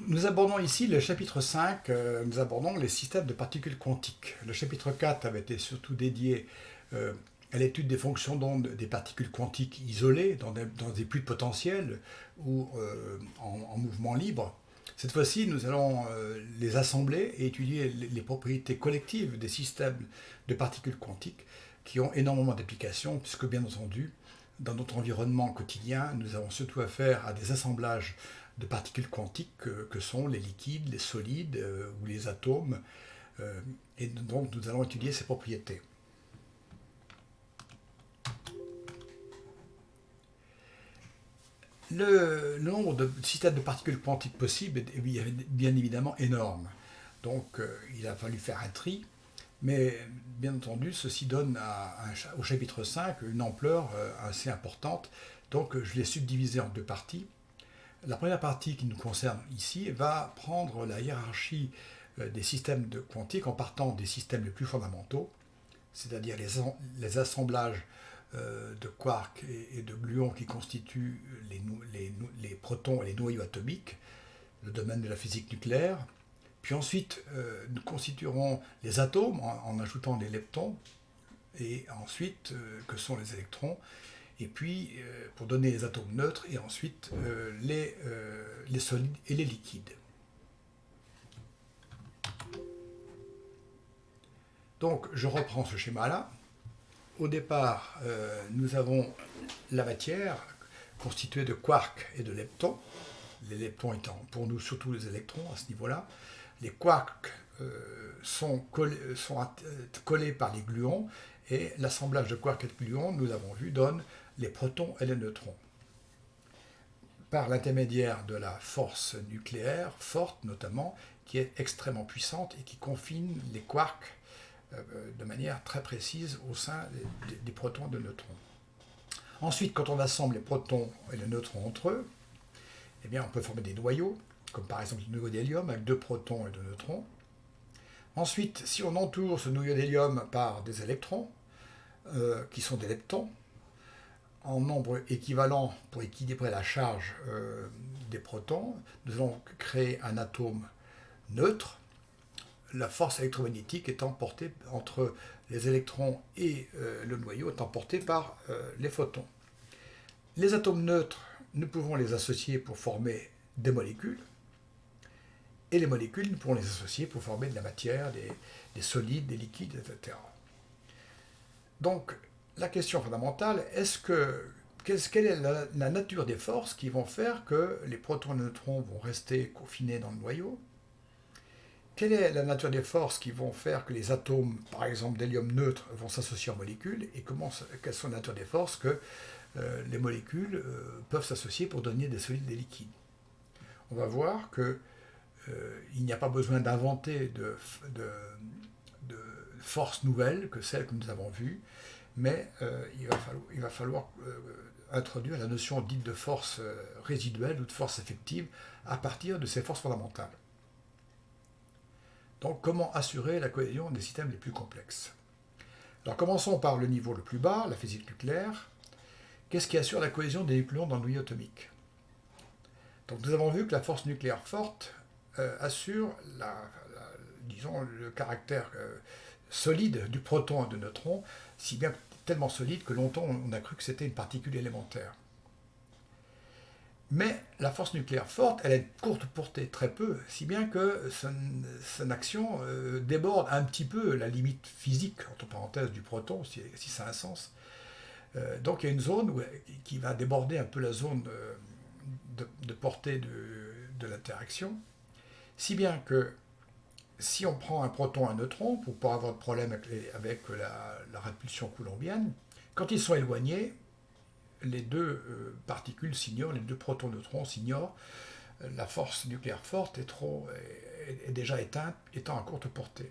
Nous abordons ici le chapitre 5, nous abordons les systèmes de particules quantiques. Le chapitre 4 avait été surtout dédié euh, à l'étude des fonctions d'onde des particules quantiques isolées dans des puits de potentiel ou en mouvement libre. Cette fois-ci, nous allons les assembler et étudier les propriétés collectives des systèmes de particules quantiques qui ont énormément d'applications puisque bien entendu, dans notre environnement quotidien, nous avons surtout affaire à des assemblages de particules quantiques que sont les liquides, les solides ou les atomes. euh, et donc nous allons étudier ces propriétés. Le nombre de systèmes de particules quantiques possibles est bien évidemment énorme. Donc il a fallu faire un tri, mais bien entendu ceci donne au chapitre 5 une ampleur assez importante. Donc je l'ai subdivisé en deux parties. La première partie qui nous concerne ici va prendre la hiérarchie des systèmes quantiques en partant des systèmes les plus fondamentaux, c'est-à-dire les assemblages de quarks et de gluons qui constituent les protons et les noyaux atomiques, le domaine de la physique nucléaire. Puis ensuite, nous constituerons les atomes en ajoutant les leptons, et ensuite, que sont les électrons, et puis pour donner les atomes neutres, et ensuite les solides et les liquides. Donc je reprends ce schéma-là. Au départ, nous avons la matière constituée de quarks et de leptons, les leptons étant pour nous surtout les électrons à ce niveau-là. Les quarks sont collés par les gluons, et l'assemblage de quarks et de gluons, nous avons vu, donne les protons et les neutrons. Par l'intermédiaire de la force nucléaire forte notamment, qui est extrêmement puissante et qui confine les quarks de manière très précise au sein des protons et des neutrons. Ensuite, quand on assemble les protons et les neutrons entre eux, eh bien, on peut former des noyaux, comme par exemple le noyau d'hélium avec 2 protons et 2 neutrons. Ensuite, si on entoure ce noyau d'hélium par des électrons, qui sont des leptons, en nombre équivalent pour équilibrer la charge des protons, nous allons créer un atome neutre. La force électromagnétique étant portée entre les électrons et le noyau étant portée par les photons. Les atomes neutres, nous pouvons les associer pour former des molécules, et les molécules, nous pouvons les associer pour former de la matière, des solides, des liquides, etc. Donc, la question fondamentale, quelle est la nature des forces qui vont faire que les protons et les neutrons vont rester confinés dans le noyau? Quelle est la nature des forces qui vont faire que les atomes, par exemple d'hélium neutre, vont s'associer en molécules? Et quelles sont la nature des forces que les molécules peuvent s'associer pour donner des solides et des liquides? On va voir que il n'y a pas besoin d'inventer de forces nouvelles que celles que nous avons vues, mais il va falloir introduire la notion dite de force résiduelle ou de force effective à partir de ces forces fondamentales. Donc, comment assurer la cohésion des systèmes les plus complexes? Alors, commençons par le niveau le plus bas, la physique nucléaire. Qu'est-ce qui assure la cohésion des nucléons dans le noyau atomique? Donc, nous avons vu que la force nucléaire forte assure disons, le caractère solide du proton et du neutron, si bien tellement solide que longtemps on a cru que c'était une particule élémentaire. Mais la force nucléaire forte, elle a une courte portée, très peu, si bien que son action déborde un petit peu la limite physique, entre parenthèses, du proton, si ça a un sens. Donc il y a une zone qui va déborder un peu la zone de portée de l'interaction, si bien que si on prend un proton et un neutron, pour ne pas avoir de problème avec la répulsion coulombienne, quand ils sont éloignés, les deux particules s'ignorent, les deux protons-neutrons s'ignorent, la force nucléaire forte est déjà éteinte, étant à courte portée.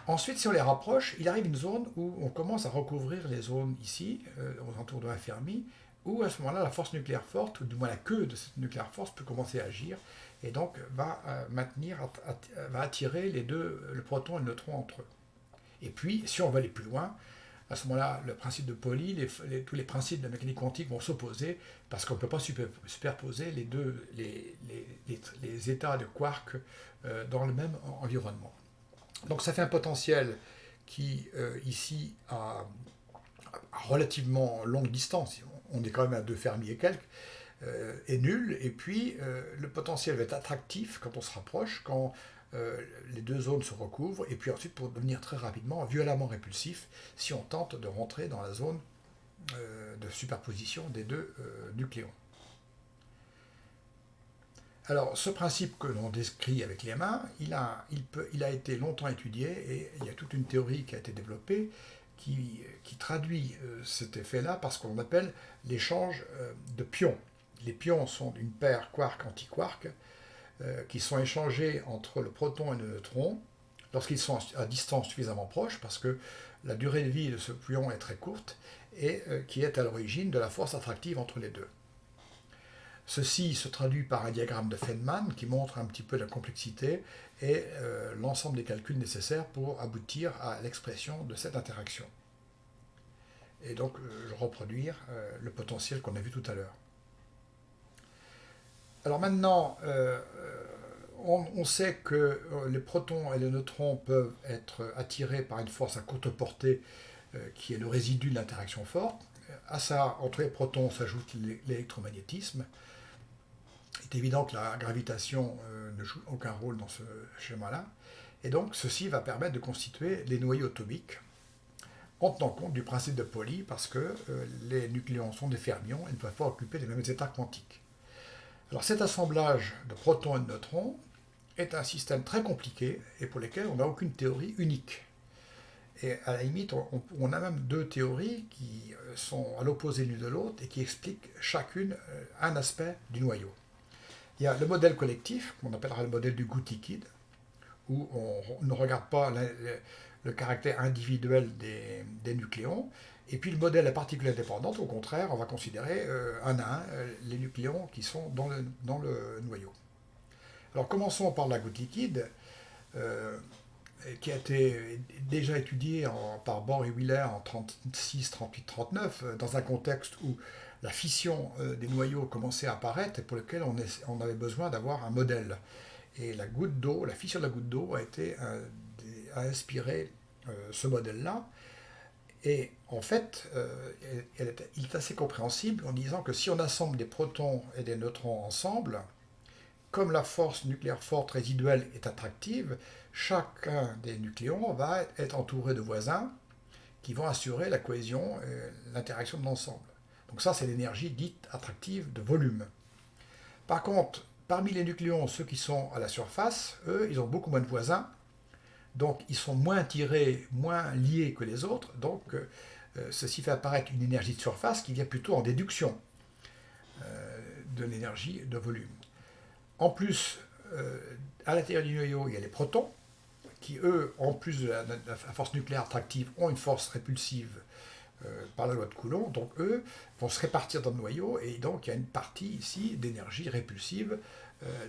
Ensuite, si on les rapproche, il arrive une zone où on commence à recouvrir les zones ici, aux alentours de 1 Fermi, où à ce moment-là, la force nucléaire forte, ou du moins la queue de cette nucléaire force, peut commencer à agir, et donc va attirer les deux, le proton et le neutron entre eux. Et puis, si on va aller plus loin, à ce moment-là, le principe de Pauli, tous les principes de la mécanique quantique vont s'opposer parce qu'on ne peut pas superposer les états de quark dans le même environnement. Donc ça fait un potentiel qui, ici, a relativement longue distance, on est quand même à 2 Fermi et quelques, est nul, et puis le potentiel va être attractif quand on se rapproche, quand les deux zones se recouvrent, et puis ensuite pour devenir très rapidement violemment répulsif si on tente de rentrer dans la zone de superposition des deux nucléons. Alors, ce principe que l'on décrit avec les mains, il a été longtemps étudié, et il y a toute une théorie qui a été développée qui traduit cet effet-là par ce qu'on appelle l'échange de pions. Les pions sont une paire quark-antiquark qui sont échangés entre le proton et le neutron lorsqu'ils sont à distance suffisamment proche, parce que la durée de vie de ce pion est très courte, et qui est à l'origine de la force attractive entre les deux. Ceci se traduit par un diagramme de Feynman qui montre un petit peu la complexité et l'ensemble des calculs nécessaires pour aboutir à l'expression de cette interaction. Et donc, je vais reproduire le potentiel qu'on a vu tout à l'heure. Alors maintenant, on sait que les protons et les neutrons peuvent être attirés par une force à courte portée qui est le résidu de l'interaction forte. À ça, entre les protons s'ajoute l'électromagnétisme. Il est évident que la gravitation ne joue aucun rôle dans ce schéma-là. Et donc, ceci va permettre de constituer les noyaux atomiques en tenant compte du principe de Pauli, parce que les nucléons sont des fermions et ne peuvent pas occuper les mêmes états quantiques. Alors cet assemblage de protons et de neutrons est un système très compliqué et pour lequel on n'a aucune théorie unique. Et à la limite, on a même 2 théories qui sont à l'opposé l'une de l'autre et qui expliquent chacune un aspect du noyau. Il y a le modèle collectif, qu'on appellera le modèle du goutte liquide, où on ne regarde pas le caractère individuel des nucléons. Et puis le modèle à particules indépendantes, au contraire, on va considérer un à un les nucléons qui sont dans le noyau. Alors commençons par la goutte liquide, qui a été déjà étudiée par Bohr et Wheeler en 36, 38, 39, dans un contexte où la fission des noyaux commençait à apparaître et pour lequel on avait besoin d'avoir un modèle. Et la goutte d'eau, la fission de la goutte d'eau a inspiré ce modèle-là. Et en fait, il est assez compréhensible en disant que si on assemble des protons et des neutrons ensemble, comme la force nucléaire forte résiduelle est attractive, chacun des nucléons va être entouré de voisins qui vont assurer la cohésion et l'interaction de l'ensemble. Donc ça, c'est l'énergie dite attractive de volume. Par contre, parmi les nucléons, ceux qui sont à la surface, eux, ils ont beaucoup moins de voisins, donc ils sont moins tirés, moins liés que les autres, donc ceci fait apparaître une énergie de surface qui vient plutôt en déduction de l'énergie de volume. En plus, à l'intérieur du noyau, il y a les protons, qui eux, en plus de la force nucléaire attractive, ont une force répulsive par la loi de Coulomb, donc eux vont se répartir dans le noyau, et donc il y a une partie ici d'énergie répulsive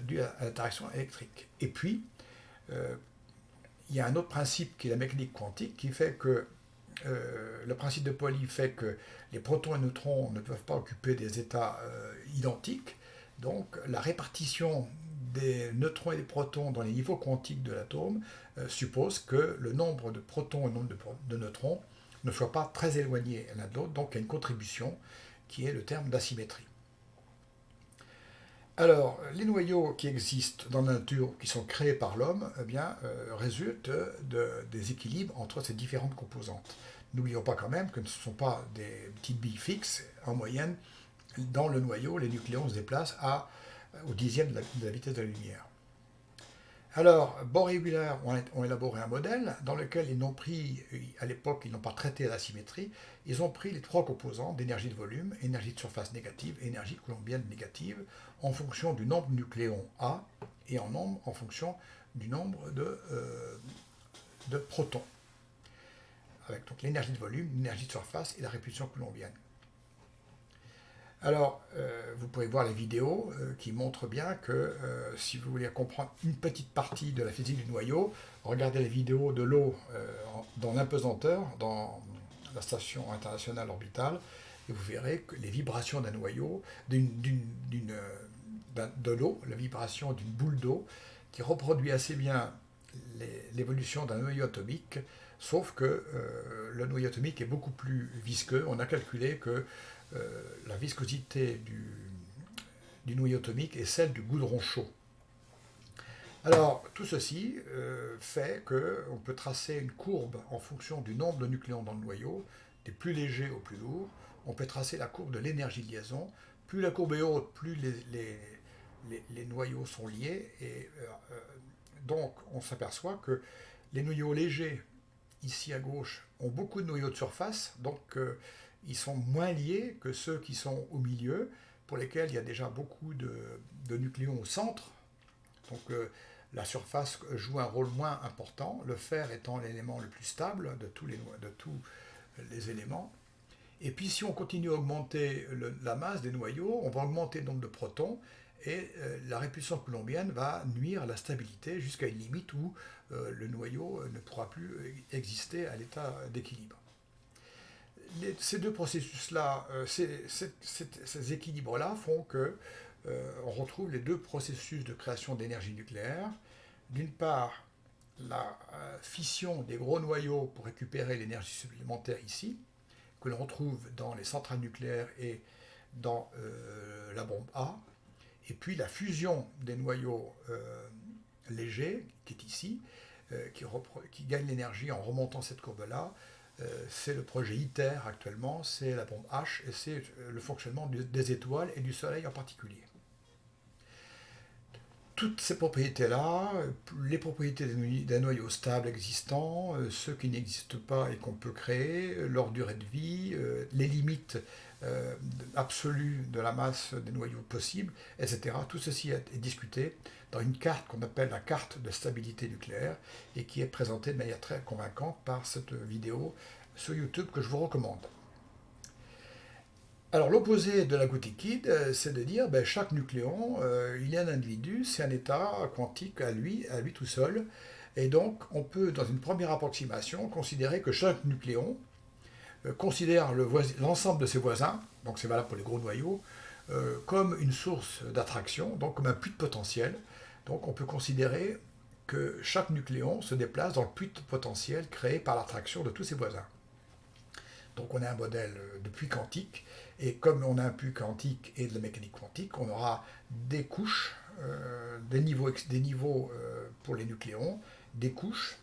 due à l'interaction électrique. Et puis, il y a un autre principe qui est la mécanique quantique, qui fait que le principe de Pauli fait que les protons et neutrons ne peuvent pas occuper des états identiques, donc la répartition des neutrons et des protons dans les niveaux quantiques de l'atome suppose que le nombre de protons et le nombre de neutrons ne soient pas très éloignés l'un de l'autre, donc il y a une contribution qui est le terme d'asymétrie. Alors, les noyaux qui existent dans la nature, qui sont créés par l'homme, eh bien, résultent des équilibres entre ces différentes composantes. N'oublions pas quand même que ce ne sont pas des petites billes fixes. En moyenne, dans le noyau, les nucléons se déplacent au dixième de la vitesse de la lumière. Alors, Bohr et Wheeler ont élaboré un modèle dans lequel ils n'ont pris, à l'époque, ils n'ont pas traité la symétrie, ils ont pris les 3 composants d'énergie de volume, énergie de surface négative et énergie coulombienne négative, en fonction du nombre de nucléons A et en fonction du nombre de protons, avec donc l'énergie de volume, l'énergie de surface et la répulsion coulombienne. Alors, vous pouvez voir les vidéos qui montrent bien que si vous voulez comprendre une petite partie de la physique du noyau, regardez les vidéos de l'eau dans l'impesanteur, dans la station internationale orbitale, et vous verrez que les vibrations d'un noyau, de l'eau, la vibration d'une boule d'eau, qui reproduit assez bien l'évolution d'un noyau atomique, sauf que le noyau atomique est beaucoup plus visqueux. On a calculé que la viscosité du noyau atomique est celle du goudron chaud. Alors, tout ceci fait qu'on peut tracer une courbe en fonction du nombre de nucléons dans le noyau, des plus légers aux plus lourds. On peut tracer la courbe de l'énergie de liaison. Plus la courbe est haute, plus les noyaux sont liés. Et donc, on s'aperçoit que les noyaux légers, ici à gauche, ont beaucoup de noyaux de surface. Donc, ils sont moins liés que ceux qui sont au milieu, pour lesquels il y a déjà beaucoup de nucléons au centre. Donc la surface joue un rôle moins important, le fer étant l'élément le plus stable de tous les éléments. Et puis si on continue à augmenter la masse des noyaux, on va augmenter le nombre de protons, et la répulsion coulombienne va nuire à la stabilité jusqu'à une limite où le noyau ne pourra plus exister à l'état d'équilibre. Ces deux processus-là, ces équilibres-là font que on retrouve les deux processus de création d'énergie nucléaire. D'une part, la fission des gros noyaux pour récupérer l'énergie supplémentaire ici, que l'on retrouve dans les centrales nucléaires et dans la bombe A, et puis la fusion des noyaux légers, qui est ici, qui gagne l'énergie en remontant cette courbe-là. C'est le projet ITER actuellement, c'est la bombe H, et c'est le fonctionnement des étoiles et du Soleil en particulier. Toutes ces propriétés-là, les propriétés d'un noyau stable existant, ceux qui n'existent pas et qu'on peut créer, leur durée de vie, les limites absolues de la masse des noyaux possibles, etc. Tout ceci est discuté dans une carte qu'on appelle la carte de stabilité nucléaire et qui est présentée de manière très convaincante par cette vidéo sur YouTube que je vous recommande. Alors l'opposé de la goutte liquide, c'est de dire chaque nucléon, il est un individu, c'est un état quantique à lui tout seul, et donc on peut dans une première approximation considérer que chaque nucléon considère l'ensemble de ses voisins, donc c'est valable pour les gros noyaux, comme une source d'attraction, donc comme un puits de potentiel. Donc on peut considérer que chaque nucléon se déplace dans le puits de potentiel créé par l'attraction de tous ses voisins. Donc on a un modèle de puits quantique, et comme on a un puits quantique et de la mécanique quantique, on aura des couches, des niveaux pour les nucléons, des couches,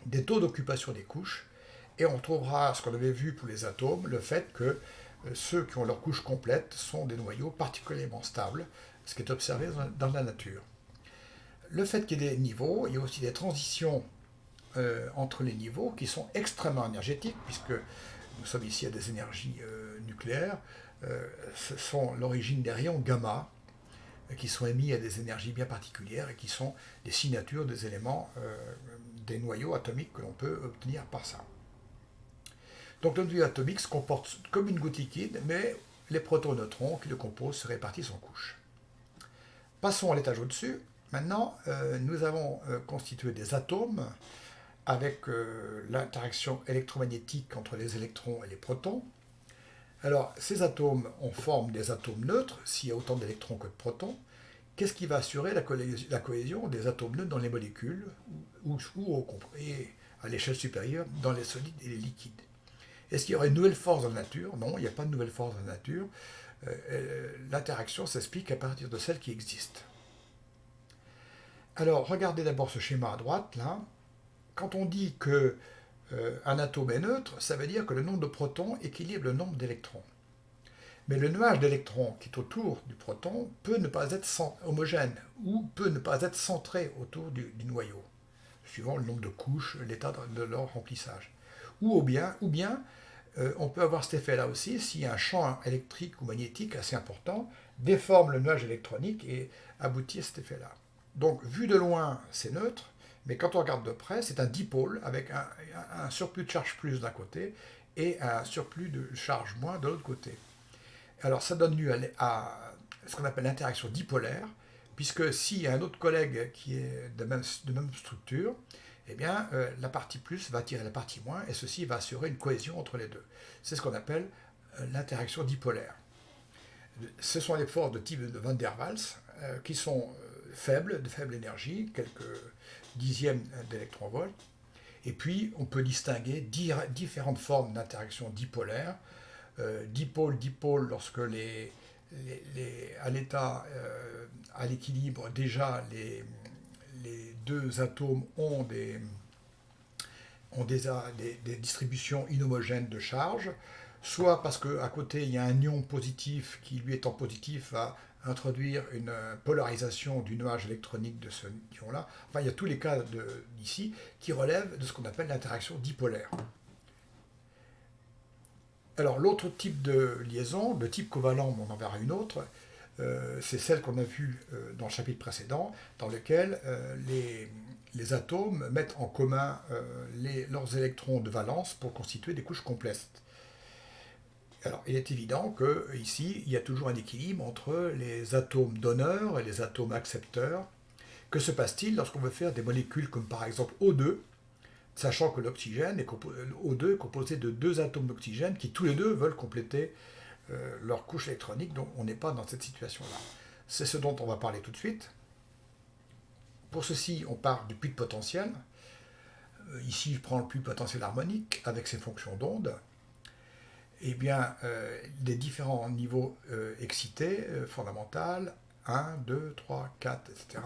des taux d'occupation des couches, et on trouvera ce qu'on avait vu pour les atomes, le fait que ceux qui ont leur couche complète sont des noyaux particulièrement stables, ce qui est observé dans la nature. Le fait qu'il y ait des niveaux, il y a aussi des transitions entre les niveaux qui sont extrêmement énergétiques, puisque nous sommes ici à des énergies nucléaires, ce sont l'origine des rayons gamma qui sont émis à des énergies bien particulières et qui sont des signatures des éléments des noyaux atomiques que l'on peut obtenir par ça. Donc le noyau atomique se comporte comme une goutte liquide, mais les protons et neutrons qui le composent se répartissent en couches. Passons à l'étage au-dessus. Maintenant, nous avons constitué des atomes avec l'interaction électromagnétique entre les électrons et les protons. Alors, ces atomes, on forme des atomes neutres, s'il y a autant d'électrons que de protons. Qu'est-ce qui va assurer la cohésion des atomes neutres dans les molécules ou à l'échelle supérieure dans les solides et les liquides? Est-ce qu'il y aurait une nouvelle force dans la nature? Non, il n'y a pas de nouvelle force dans la nature. L'interaction s'explique à partir de celle qui existe. Alors, regardez d'abord ce schéma à droite, là. Quand on dit qu'un atome est neutre, ça veut dire que le nombre de protons équilibre le nombre d'électrons. Mais le nuage d'électrons qui est autour du proton peut ne pas être homogène ou peut ne pas être centré autour du noyau, suivant le nombre de couches, l'état de leur remplissage. Ou bien on peut avoir cet effet-là aussi si un champ électrique ou magnétique assez important déforme le nuage électronique et aboutit à cet effet-là. Donc, vu de loin, c'est neutre, mais quand on regarde de près, c'est un dipôle avec un surplus de charge plus d'un côté et un surplus de charge moins de l'autre côté. Alors, ça donne lieu à ce qu'on appelle l'interaction dipolaire, puisque s'il y a un autre collègue qui est de même structure, eh bien, la partie plus va attirer la partie moins, et ceci va assurer une cohésion entre les deux. C'est ce qu'on appelle l'interaction dipolaire. Ce sont les forces de type de Van der Waals qui sont faibles, de faible énergie, quelques dixièmes d'électronvolts. Et puis, on peut distinguer différentes formes d'interaction dipolaire. Dipôle lorsque à l'état, à l'équilibre, déjà les deux atomes ont des distributions inhomogènes de charge, soit parce qu'à côté il y a un ion positif qui, lui étant positif, va introduire une polarisation du nuage électronique de ce ion-là. Enfin, il y a tous les cas d'ici qui relèvent de ce qu'on appelle l'interaction dipolaire. Alors, l'autre type de liaison, de type covalent, on en verra une autre, c'est celle qu'on a vue dans le chapitre précédent, dans lequel les atomes mettent en commun leurs électrons de valence pour constituer des couches complexes. Alors, il est évident qu'ici, il y a toujours un équilibre entre les atomes donneurs et les atomes accepteurs. Que se passe-t-il lorsqu'on veut faire des molécules comme par exemple O2, sachant que l'oxygène O2 est composé de deux atomes d'oxygène qui tous les deux veulent compléter leur couche électronique, donc on n'est pas dans cette situation-là. C'est ce dont on va parler tout de suite. Pour ceci, on part du puits de potentiel. Ici, je prends le puits de potentiel harmonique avec ses fonctions d'onde. Eh bien, les différents niveaux excités, fondamentales, 1, 2, 3, 4, etc.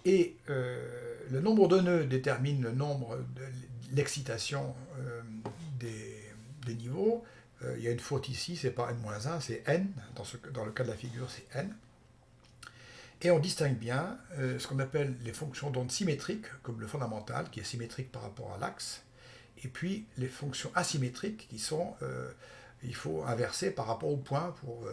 Et le nombre de nœuds détermine le nombre de l'excitation des niveaux. Il y a une faute ici, c'est pas n-1, c'est n. Dans le cas de la figure, c'est n. Et on distingue bien ce qu'on appelle les fonctions d'onde symétriques, comme le fondamental, qui est symétrique par rapport à l'axe, et puis les fonctions asymétriques, qui sont, il faut inverser par rapport au point pour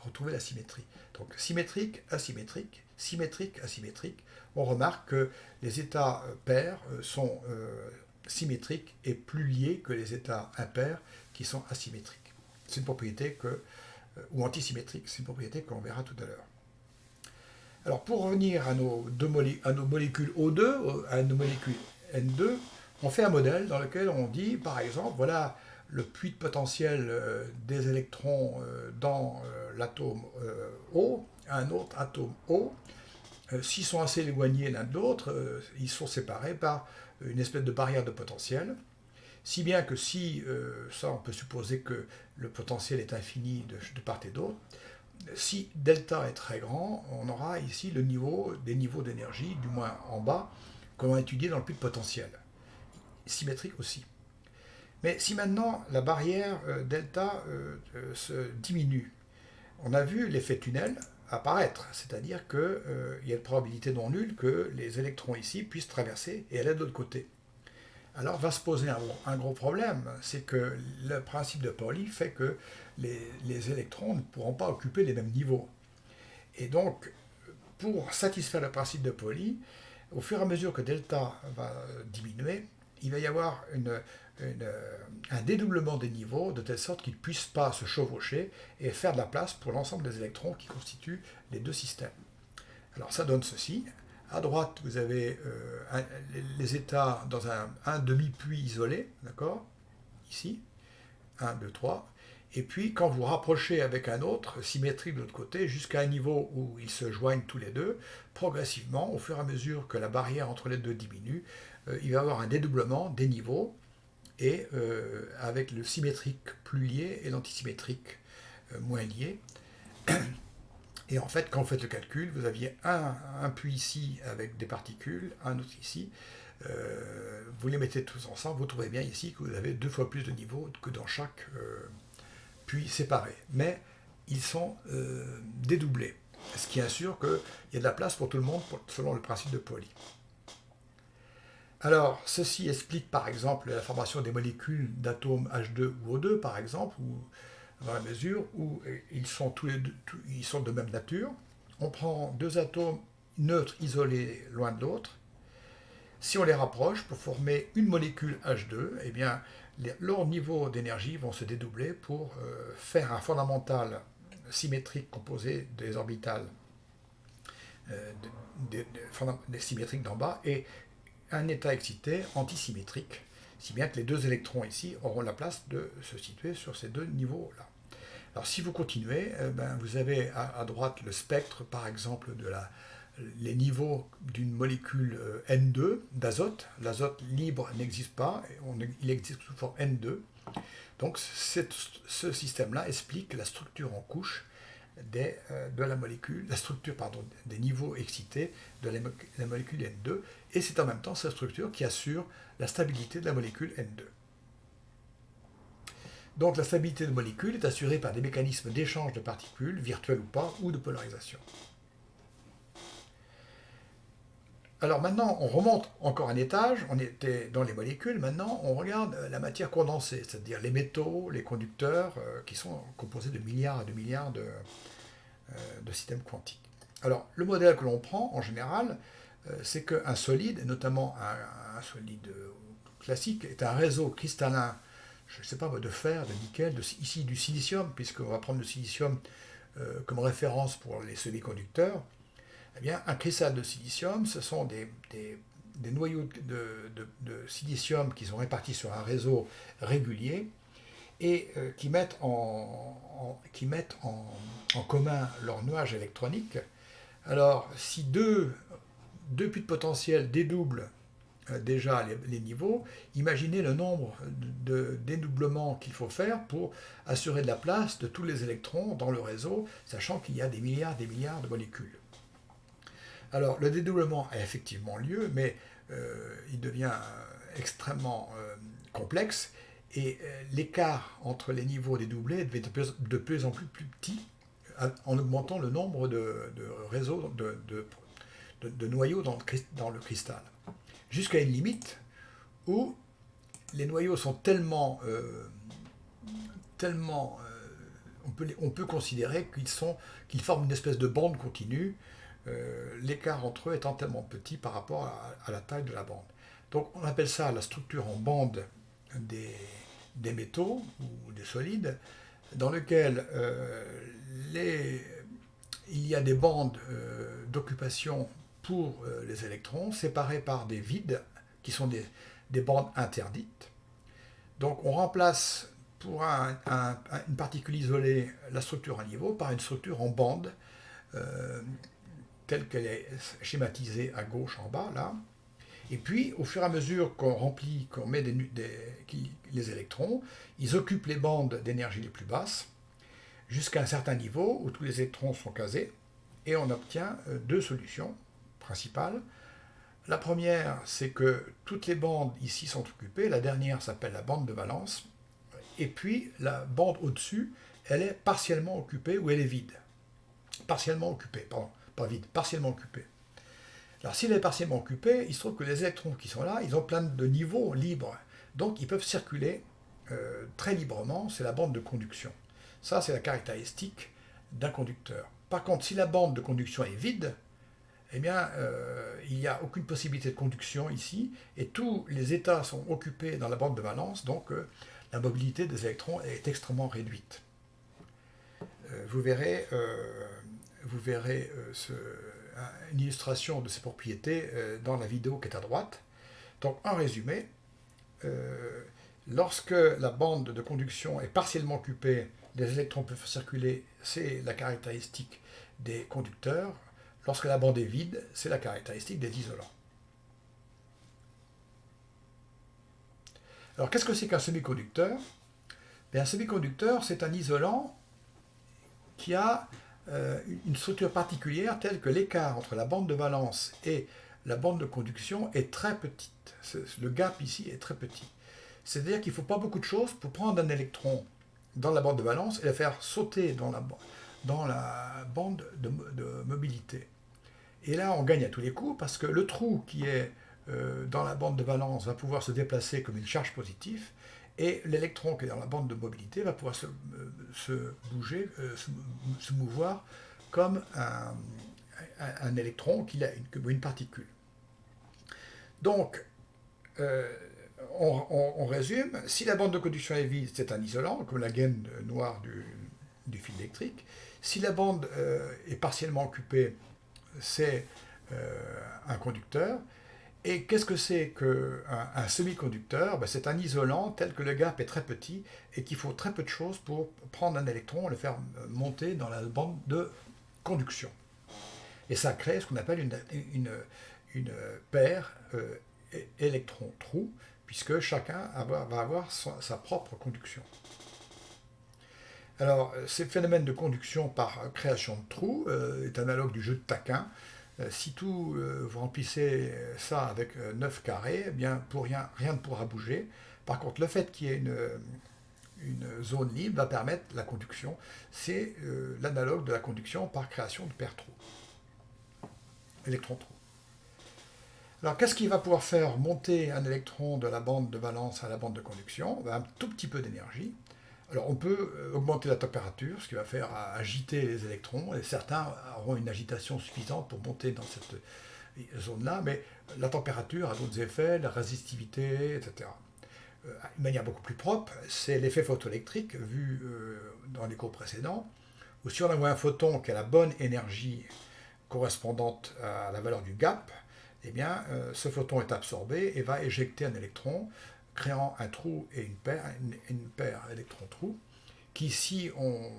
retrouver la symétrie. Donc symétrique, asymétrique, symétrique, asymétrique. On remarque que les états pairs sont symétriques et plus liés que les états impairs qui sont asymétriques. C'est une propriété ou antisymétrique, c'est une propriété qu'on verra tout à l'heure. Alors pour revenir à nos molécules O2, à nos molécules N2, on fait un modèle dans lequel on dit, par exemple, voilà le puits de potentiel des électrons dans l'atome O, un autre atome O. S'ils sont assez éloignés l'un de l'autre, ils sont séparés par une espèce de barrière de potentiel. Si bien que ça on peut supposer que le potentiel est infini de part et d'autre, si delta est très grand, on aura ici des niveaux d'énergie, du moins en bas, qu'on va étudier dans le puits de potentiel. Symétrique aussi. Mais si maintenant la barrière delta se diminue, on a vu l'effet tunnel apparaître, c'est-à-dire qu'il y a une probabilité non nulle que les électrons ici puissent traverser et aller de l'autre côté. Alors va se poser un gros problème, c'est que le principe de Pauli fait que les électrons ne pourront pas occuper les mêmes niveaux. Et donc, pour satisfaire le principe de Pauli, au fur et à mesure que delta va diminuer, il va y avoir un dédoublement des niveaux de telle sorte qu'ils ne puissent pas se chevaucher et faire de la place pour l'ensemble des électrons qui constituent les deux systèmes. Alors ça donne ceci. À droite, vous avez les états dans un demi-puits isolé, d'accord, ici, 1, 2, 3. Et puis, quand vous rapprochez avec un autre, symétrique de l'autre côté, jusqu'à un niveau où ils se joignent tous les deux, progressivement, au fur et à mesure que la barrière entre les deux diminue, il va y avoir un dédoublement des niveaux, et avec le symétrique plus lié et l'antisymétrique moins lié. Et en fait, quand vous faites le calcul, vous aviez un puits ici avec des particules, un autre ici. Vous les mettez tous ensemble, vous trouvez bien ici que vous avez 2 fois plus de niveaux que dans chaque puits séparé. Mais ils sont dédoublés, ce qui assure qu'il y a de la place pour tout le monde selon le principe de Pauli. Alors, ceci explique par exemple la formation des molécules d'atomes H2 ou O2, par exemple, dans la mesure où ils sont ils sont de même nature. On prend deux atomes neutres isolés l'un de l'autre. Si on les rapproche pour former une molécule H2, eh bien, leurs niveaux d'énergie vont se dédoubler pour faire un fondamental symétrique composé des orbitales des symétriques d'en bas et un état excité antisymétrique, si bien que les deux électrons ici auront la place de se situer sur ces deux niveaux-là. Alors si vous continuez, vous avez à droite le spectre, par exemple, les niveaux d'une molécule N2 d'azote. L'azote libre n'existe pas, il existe sous forme N2. Donc ce système-là explique la structure en couche de la molécule, la structure des niveaux excités de la molécule N2, et c'est en même temps cette structure qui assure la stabilité de la molécule N2. Donc la stabilité de molécule est assurée par des mécanismes d'échange de particules, virtuelles ou pas, ou de polarisation. Alors maintenant, on remonte encore un étage, on était dans les molécules, maintenant on regarde la matière condensée, c'est-à-dire les métaux, les conducteurs, qui sont composés de milliards et de milliards de systèmes quantiques. Alors le modèle que l'on prend en général, c'est qu'un solide, notamment un solide classique, est un réseau cristallin, je ne sais pas, de fer, de nickel, ici du silicium, puisqu'on va prendre le silicium comme référence pour les semi-conducteurs. Eh bien, un cristal de silicium, ce sont des noyaux de silicium qui sont répartis sur un réseau régulier et qui mettent en commun leur nuage électronique. Alors, si deux puits de potentiel dédoublent déjà les niveaux, imaginez le nombre de dédoublements qu'il faut faire pour assurer de la place de tous les électrons dans le réseau, sachant qu'il y a des milliards de molécules. Alors, le dédoublement a effectivement lieu, mais il devient extrêmement complexe, et l'écart entre les niveaux dédoublés devient de plus en plus petit en augmentant le nombre de réseaux de noyaux dans le cristal. Jusqu'à une limite où les noyaux sont tellement on peut considérer qu'ils forment une espèce de bande continue, l'écart entre eux étant tellement petit par rapport à la taille de la bande. Donc on appelle ça la structure en bande des métaux ou des solides, dans lequel il y a des bandes d'occupation pour les électrons, séparées par des vides, qui sont des bandes interdites. Donc on remplace pour une particule isolée la structure en niveau par une structure en bande, telle qu'elle est schématisée à gauche en bas, là. Et puis, au fur et à mesure qu'on met les électrons, ils occupent les bandes d'énergie les plus basses, jusqu'à un certain niveau où tous les électrons sont casés, et on obtient deux solutions principales. La première, c'est que toutes les bandes ici sont occupées, la dernière s'appelle la bande de valence, et puis la bande au-dessus, elle est partiellement occupée ou elle est vide. Partiellement occupée, pardon, pas vide, partiellement occupée. Alors s'il est partiellement occupé, il se trouve que les électrons qui sont là, ils ont plein de niveaux libres, donc ils peuvent circuler très librement, c'est la bande de conduction. Ça, c'est la caractéristique d'un conducteur. Par contre, si la bande de conduction est vide, eh bien, il n'y a aucune possibilité de conduction ici, et tous les états sont occupés dans la bande de valence, donc la mobilité des électrons est extrêmement réduite. Vous verrez une illustration de ces propriétés dans la vidéo qui est à droite. Donc, en résumé, lorsque la bande de conduction est partiellement occupée, les électrons peuvent circuler, c'est la caractéristique des conducteurs. Lorsque la bande est vide, c'est la caractéristique des isolants. Alors, qu'est-ce que c'est qu'un semi-conducteur? Un semi-conducteur, c'est un isolant qui a une structure particulière telle que l'écart entre la bande de valence et la bande de conduction est très petite. Le gap ici est très petit. C'est-à-dire qu'il ne faut pas beaucoup de choses pour prendre un électron dans la bande de valence et le faire sauter dans la bande de mobilité. Et là, on gagne à tous les coups parce que le trou qui est dans la bande de valence va pouvoir se déplacer comme une charge positive, et l'électron qui est dans la bande de mobilité va pouvoir se bouger, se mouvoir comme un électron comme une particule. Donc, on résume, si la bande de conduction est vide, c'est un isolant, comme la gaine noire du fil électrique. Si la bande est partiellement occupée, c'est un conducteur. Et qu'est-ce que c'est qu'un semi-conducteur? Ben, c'est un isolant tel que le gap est très petit et qu'il faut très peu de choses pour prendre un électron et le faire monter dans la bande de conduction. Et ça crée ce qu'on appelle une paire électron-trou, puisque chacun va avoir sa propre conduction. Alors, ce phénomène de conduction par création de trous est analogue du jeu de taquin. Si vous remplissez ça avec 9 carrés, eh bien, pour rien ne pourra bouger. Par contre, le fait qu'il y ait une zone libre va permettre la conduction. C'est l'analogue de la conduction par création de paires trous, électron-trous. Alors, qu'est-ce qui va pouvoir faire monter un électron de la bande de valence à la bande de conduction? Un tout petit peu d'énergie. Alors, on peut augmenter la température, ce qui va faire agiter les électrons, et certains auront une agitation suffisante pour monter dans cette zone-là, mais la température a d'autres effets, la résistivité, etc. Une manière beaucoup plus propre, c'est l'effet photoélectrique vu dans les cours précédents, où si on envoie un photon qui a la bonne énergie correspondante à la valeur du gap, eh bien, ce photon est absorbé et va éjecter un électron, créant un trou et une paire électron-trou, qui, si on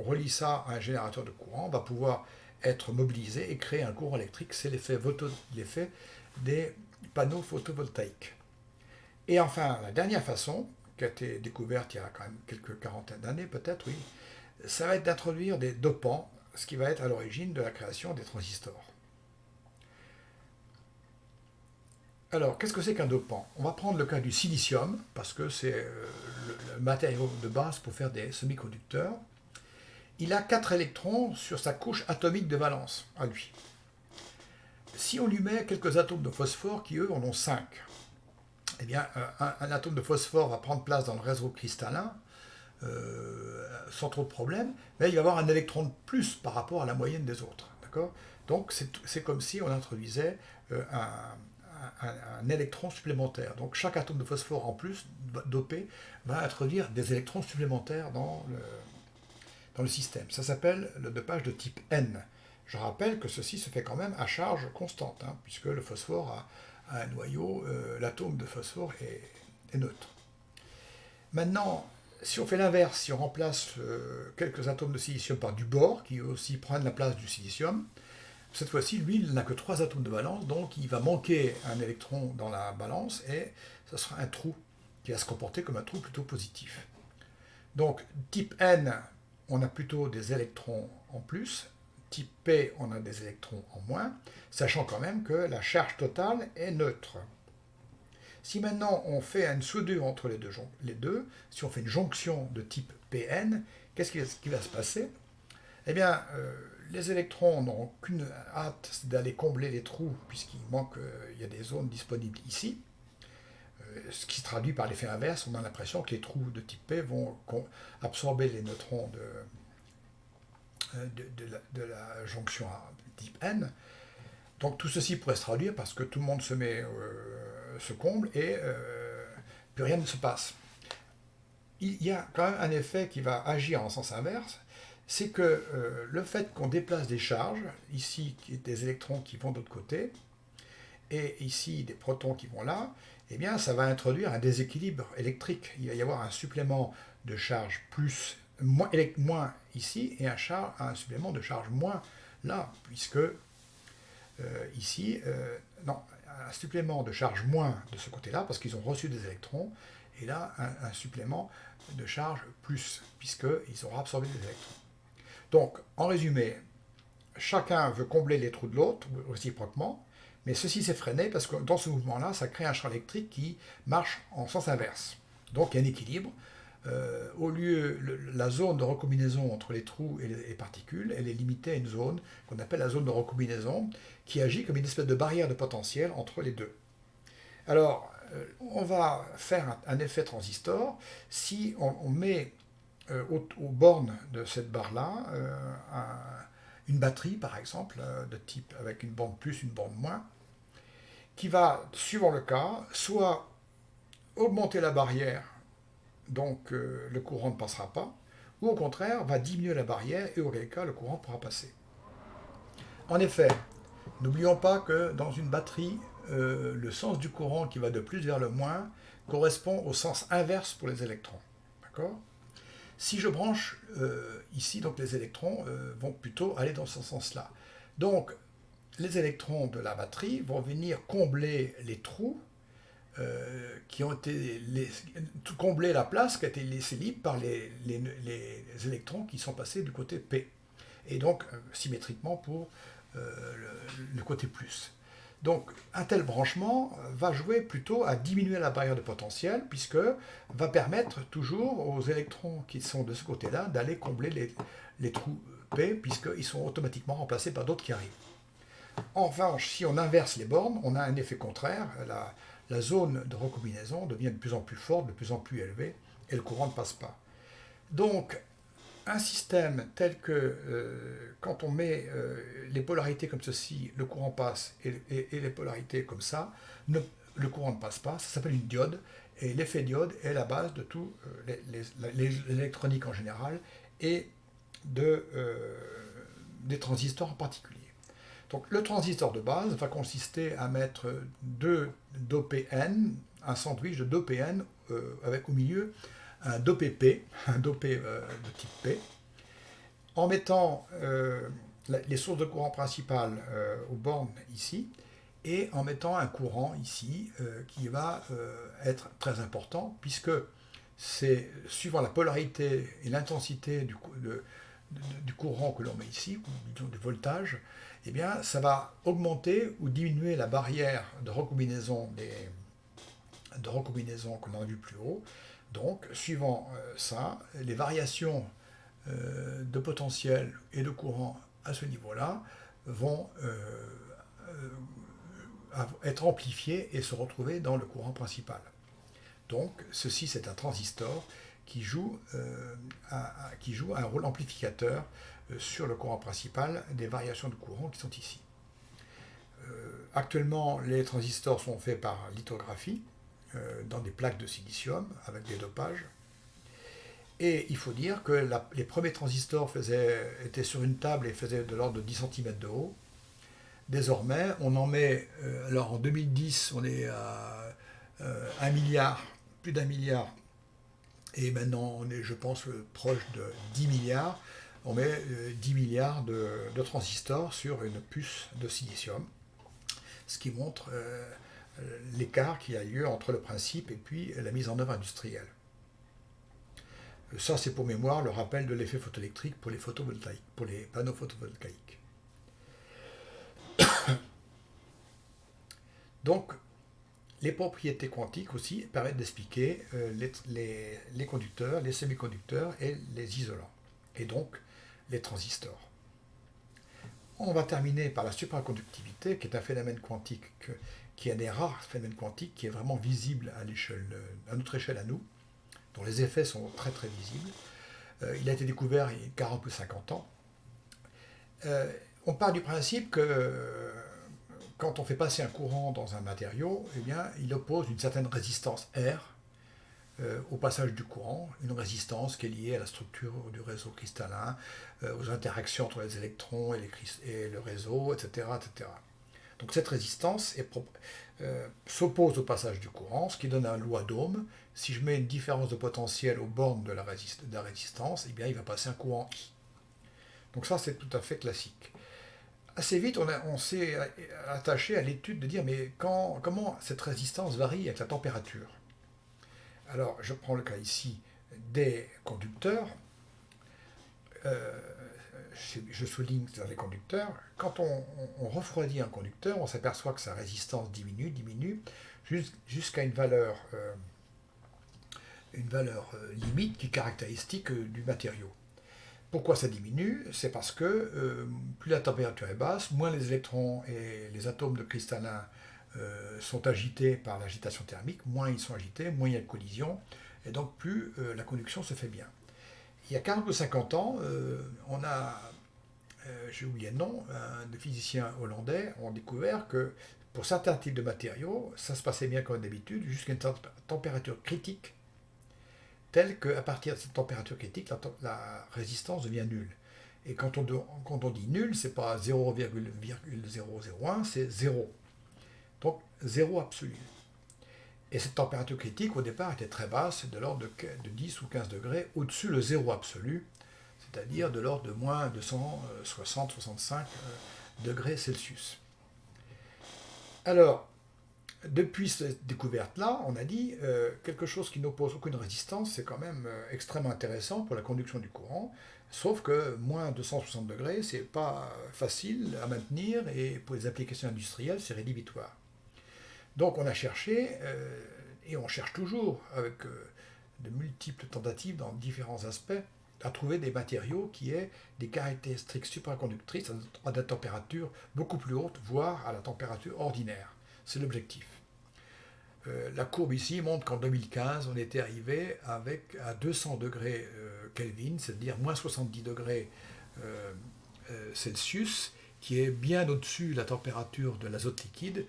relie ça à un générateur de courant, va pouvoir être mobilisé et créer un courant électrique. C'est l'effet des panneaux photovoltaïques. Et enfin, la dernière façon, qui a été découverte il y a quand même quelques quarantaines d'années peut-être, oui, ça va être d'introduire des dopants, ce qui va être à l'origine de la création des transistors. Alors, qu'est-ce que c'est qu'un dopant? On va prendre le cas du silicium, parce que c'est le matériau de base pour faire des semi-conducteurs. Il a 4 électrons sur sa couche atomique de valence, à lui. Si on lui met quelques atomes de phosphore, qui eux en ont 5, eh bien, un atome de phosphore va prendre place dans le réseau cristallin, sans trop de problème, mais il va avoir un électron de plus par rapport à la moyenne des autres. Donc, c'est comme si on introduisait un électron supplémentaire. Donc chaque atome de phosphore en plus dopé va introduire des électrons supplémentaires dans le système. Ça s'appelle le dopage de type N. Je rappelle que ceci se fait quand même à charge constante, puisque le phosphore a un noyau, l'atome de phosphore est neutre. Maintenant, si on fait l'inverse, si on remplace quelques atomes de silicium par du bore, qui aussi prennent la place du silicium, cette fois-ci, lui, il n'a que 3 atomes de valence, donc il va manquer un électron dans la balance et ce sera un trou qui va se comporter comme un trou plutôt positif. Donc, type N, on a plutôt des électrons en plus, type P, on a des électrons en moins, sachant quand même que la charge totale est neutre. Si maintenant on fait une soudure entre les deux, si on fait une jonction de type Pn, qu'est-ce qui va se passer? Eh bien, les électrons n'auront qu'une hâte d'aller combler les trous, puisqu'il manque, il y a des zones disponibles ici, ce qui se traduit par l'effet inverse. On a l'impression que les trous de type P vont absorber les neutrons de la jonction à type N. Donc tout ceci pourrait se traduire parce que tout le monde se comble et plus rien ne se passe. Il y a quand même un effet qui va agir en sens inverse, c'est que le fait qu'on déplace des charges, ici des électrons qui vont de l'autre côté, et ici des protons qui vont là, eh bien ça va introduire un déséquilibre électrique. Il va y avoir un supplément de charge moins ici, et un supplément de charge moins là, puisque ici, un supplément de charge moins de ce côté-là, parce qu'ils ont reçu des électrons, et là, un supplément de charge plus, puisqu'ils auront absorbé des électrons. Donc, en résumé, chacun veut combler les trous de l'autre, réciproquement, mais ceci s'est freiné parce que dans ce mouvement-là, ça crée un champ électrique qui marche en sens inverse. Donc, il y a un équilibre. Au lieu, la zone de recombinaison entre les trous et les particules, elle est limitée à une zone qu'on appelle la zone de recombinaison, qui agit comme une espèce de barrière de potentiel entre les deux. Alors, on va faire un effet transistor si on met aux bornes de cette barre-là une batterie, par exemple, de type avec une borne plus, une borne moins, qui va, suivant le cas, soit augmenter la barrière, donc le courant ne passera pas, ou au contraire, va diminuer la barrière, et auquel cas, le courant pourra passer. En effet, n'oublions pas que dans une batterie, le sens du courant qui va de plus vers le moins correspond au sens inverse pour les électrons. D'accord? Si je branche ici, donc les électrons vont plutôt aller dans ce sens-là. Donc, les électrons de la batterie vont venir combler les trous qui ont été combler la place qui a été laissée libre par les électrons qui sont passés du côté P. Et donc, symétriquement pour le côté plus. Donc, un tel branchement va jouer plutôt à diminuer la barrière de potentiel, puisque va permettre toujours aux électrons qui sont de ce côté-là d'aller combler les trous P, puisqu'ils sont automatiquement remplacés par d'autres qui arrivent. En revanche, si on inverse les bornes, on a un effet contraire. La zone de recombinaison devient de plus en plus forte, de plus en plus élevée, et le courant ne passe pas. Donc, un système tel que quand on met les polarités comme ceci, le courant passe, et les polarités comme ça, le courant ne passe pas, ça s'appelle une diode, et l'effet diode est la base de tout l'électronique en général, et des transistors en particulier. Donc le transistor de base va consister à mettre deux dopés N, un sandwich de dopés N avec au milieu un dopé P, un dopé de type P, en mettant les sources de courant principales aux bornes ici, et en mettant un courant ici qui va être très important, puisque c'est suivant la polarité et l'intensité du courant que l'on met ici, ou du voltage, eh bien, ça va augmenter ou diminuer la barrière de recombinaison qu'on a vu plus haut. Donc, suivant ça, les variations de potentiel et de courant à ce niveau-là vont être amplifiées et se retrouver dans le courant principal. Donc, ceci, c'est un transistor qui joue un rôle amplificateur sur le courant principal des variations de courant qui sont ici. Actuellement, les transistors sont faits par lithographie dans des plaques de silicium avec des dopages. Et il faut dire que les premiers transistors étaient sur une table et faisaient de l'ordre de 10 cm de haut. Désormais, on en met, alors en 2010, on est à 1 milliard, plus d'1 milliard, et maintenant on est, je pense, proche de 10 milliards. On met 10 milliards de transistors sur une puce de silicium, ce qui montre l'écart qui a lieu entre le principe et puis la mise en œuvre industrielle. Ça, c'est pour mémoire le rappel de l'effet photoélectrique pour les photovoltaïques, pour les panneaux photovoltaïques. Donc, les propriétés quantiques aussi permettent d'expliquer les conducteurs, les semi-conducteurs et les isolants, et donc les transistors. On va terminer par la supraconductivité, qui est un phénomène quantique, qui est un des rares phénomènes quantiques qui est vraiment visible à notre échelle à nous, dont les effets sont très très visibles. Il a été découvert il y a 40 ou 50 ans. On part du principe que quand on fait passer un courant dans un matériau, eh bien, il oppose une certaine résistance R au passage du courant, une résistance qui est liée à la structure du réseau cristallin, aux interactions entre les électrons et le réseau, etc., etc. Donc cette résistance s'oppose au passage du courant, ce qui donne un loi d'Ohm. Si je mets une différence de potentiel aux bornes de la résistance, eh bien, il va passer un courant I. Donc ça, c'est tout à fait classique. Assez vite, on s'est attaché à l'étude de dire, mais comment cette résistance varie avec la température? Alors, je prends le cas ici des conducteurs. Je souligne que dans les conducteurs, quand on refroidit un conducteur, on s'aperçoit que sa résistance diminue jusqu'à une valeur limite qui est caractéristique du matériau. Pourquoi ça diminue? C'est parce que plus la température est basse, moins les électrons et les atomes de cristallin sont agités par l'agitation thermique, moins ils sont agités, moins il y a de collision, et donc plus la conduction se fait bien. Il y a 40 ou 50 ans, on a, j'ai oublié le nom, des physiciens hollandais ont découvert que pour certains types de matériaux, ça se passait bien comme d'habitude, jusqu'à une température critique, telle qu'à partir de cette température critique, la résistance devient nulle. Et quand on dit nul, c'est pas 0,001, c'est 0. Donc zéro absolu. Et cette température critique, au départ, était très basse, de l'ordre de 10 ou 15 degrés au-dessus le zéro absolu, c'est-à-dire de l'ordre de moins 260-65 degrés Celsius. Alors, depuis cette découverte-là, on a dit quelque chose qui n'oppose aucune résistance, c'est quand même extrêmement intéressant pour la conduction du courant, sauf que moins 260 degrés, c'est pas facile à maintenir et pour les applications industrielles, c'est rédhibitoire. Donc on a cherché, et on cherche toujours, avec de multiples tentatives dans différents aspects, à trouver des matériaux qui aient des caractéristiques supraconductrices à des températures beaucoup plus hautes, voire à la température ordinaire. C'est l'objectif. La courbe ici montre qu'en 2015, on était arrivé à 200 degrés Kelvin, c'est-à-dire moins 70 degrés Celsius, qui est bien au-dessus de la température de l'azote liquide,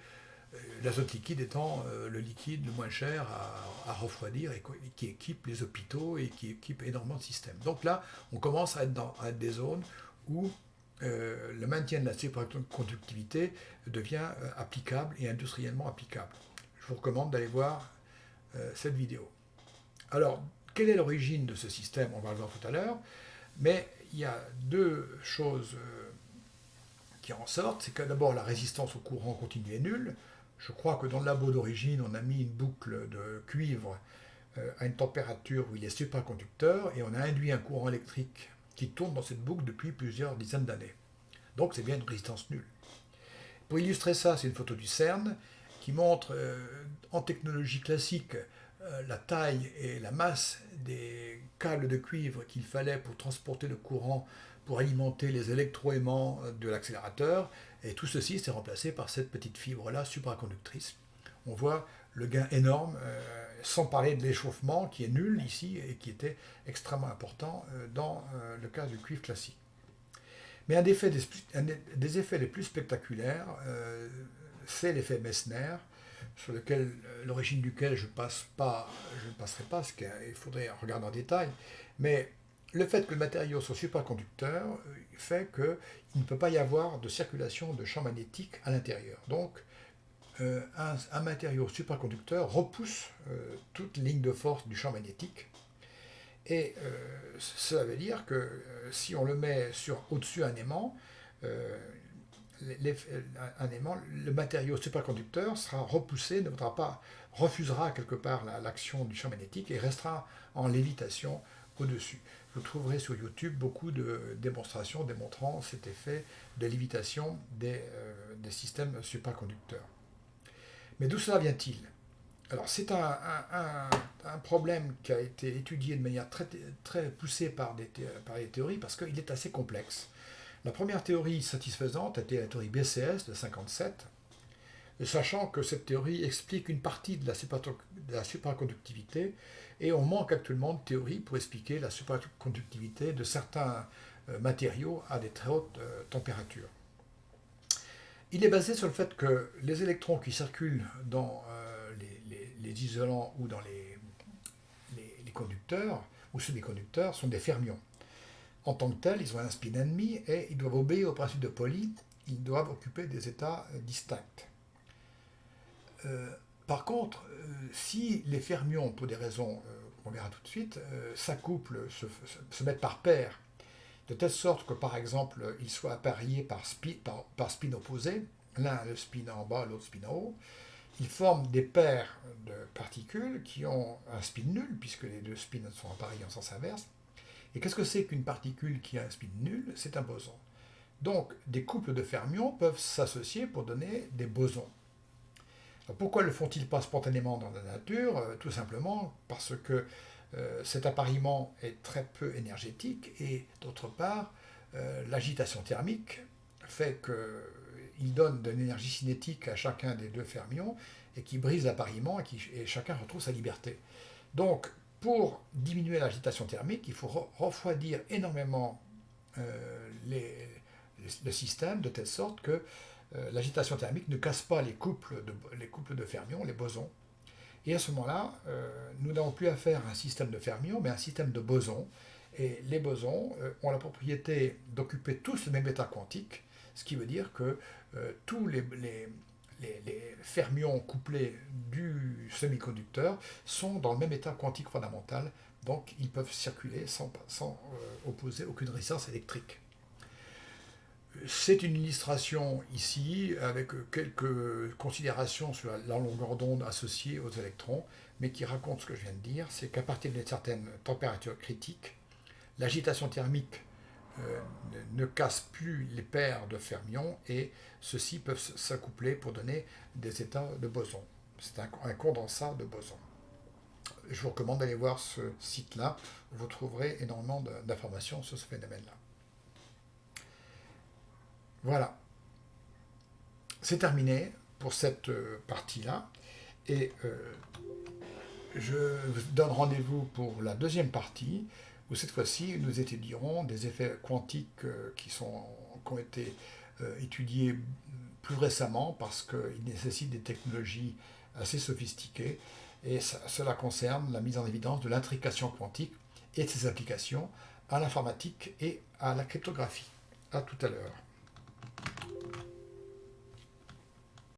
l'azote liquide étant le liquide le moins cher à refroidir et qui équipe les hôpitaux et qui équipe énormément de systèmes. Donc là, on commence à être des zones où le maintien de la supraconductivité devient applicable et industriellement applicable. Je vous recommande d'aller voir cette vidéo. Alors, quelle est l'origine de ce système? On va le voir tout à l'heure, mais il y a deux choses qui en sortent. C'est que d'abord, la résistance au courant continu est nulle. Je crois que dans le labo d'origine, on a mis une boucle de cuivre à une température où il est supraconducteur et on a induit un courant électrique qui tourne dans cette boucle depuis plusieurs dizaines d'années. Donc c'est bien une résistance nulle. Pour illustrer ça, c'est une photo du CERN qui montre en technologie classique la taille et la masse des câbles de cuivre qu'il fallait pour transporter le courant pour alimenter les électroaimants de l'accélérateur. Et tout ceci s'est remplacé par cette petite fibre-là supraconductrice. On voit le gain énorme, sans parler de l'échauffement qui est nul ici et qui était extrêmement important dans le cas du cuivre classique. Mais un des effets les plus spectaculaires, c'est l'effet Messner, sur l'origine duquel je ne passerai pas, parce qu'il faudrait regarder en détail, mais le fait que le matériau soit supraconducteur fait qu'il ne peut pas y avoir de circulation de champ magnétique à l'intérieur. Donc, un matériau supraconducteur repousse toute ligne de force du champ magnétique. Et cela veut dire que si on le met au-dessus un aimant, le matériau supraconducteur sera repoussé, refusera quelque part l'action du champ magnétique et restera en lévitation au-dessus. Vous trouverez sur YouTube beaucoup de démonstrations démontrant cet effet de lévitation des systèmes supraconducteurs. Mais d'où cela vient-il? Alors c'est un problème qui a été étudié de manière très, très poussée par les théories parce qu'il est assez complexe. La première théorie satisfaisante était la théorie BCS de 57, sachant que cette théorie explique une partie de la supraconductivité et on manque actuellement de théories pour expliquer la supraconductivité de certains matériaux à des très hautes températures. Il est basé sur le fait que les électrons qui circulent dans les isolants ou dans les conducteurs ou semi-conducteurs sont des fermions. En tant que tels, ils ont un spin ennemi et ils doivent obéir au principe de Pauli, ils doivent occuper des états distincts. Par contre, si les fermions, pour des raisons qu'on verra tout de suite, s'accouplent, se mettent par paire, de telle sorte que par exemple ils soient appareillés par spin opposé, l'un le spin en bas, l'autre spin en haut, ils forment des paires de particules qui ont un spin nul, puisque les deux spins sont appareillés en sens inverse. Et qu'est-ce que c'est qu'une particule qui a un spin nul? C'est un boson. Donc, des couples de fermions peuvent s'associer pour donner des bosons. Alors, pourquoi ne le font-ils pas spontanément dans la nature? Tout simplement parce que cet appareillement est très peu énergétique et d'autre part, l'agitation thermique fait qu'il donne de l'énergie cinétique à chacun des deux fermions et qui brise l'appareillement et chacun retrouve sa liberté. Donc, pour diminuer l'agitation thermique, il faut refroidir énormément le système de telle sorte que l'agitation thermique ne casse pas les couples de fermions, les bosons. Et à ce moment-là, nous n'avons plus affaire à un système de fermions, mais à un système de bosons. Et les bosons ont la propriété d'occuper tous le même état quantique, ce qui veut dire que tous les les fermions couplés du semi-conducteur sont dans le même état quantique fondamental, donc ils peuvent circuler sans opposer aucune résistance électrique. C'est une illustration ici avec quelques considérations sur la longueur d'onde associée aux électrons, mais qui raconte ce que je viens de dire, c'est qu'à partir d'une certaine température critique, l'agitation thermique ne casse plus les paires de fermions et ceux-ci peuvent s'accoupler pour donner des états de boson. C'est un condensat de boson. Je vous recommande d'aller voir ce site-là, où vous trouverez énormément d'informations sur ce phénomène-là. Voilà, c'est terminé pour cette partie-là, et je vous donne rendez-vous pour la deuxième partie, où cette fois-ci nous étudierons des effets quantiques qui ont été étudiés plus récemment parce qu'ils nécessitent des technologies assez sophistiquées, et cela concerne la mise en évidence de l'intrication quantique et de ses applications à l'informatique et à la cryptographie. À tout à l'heure.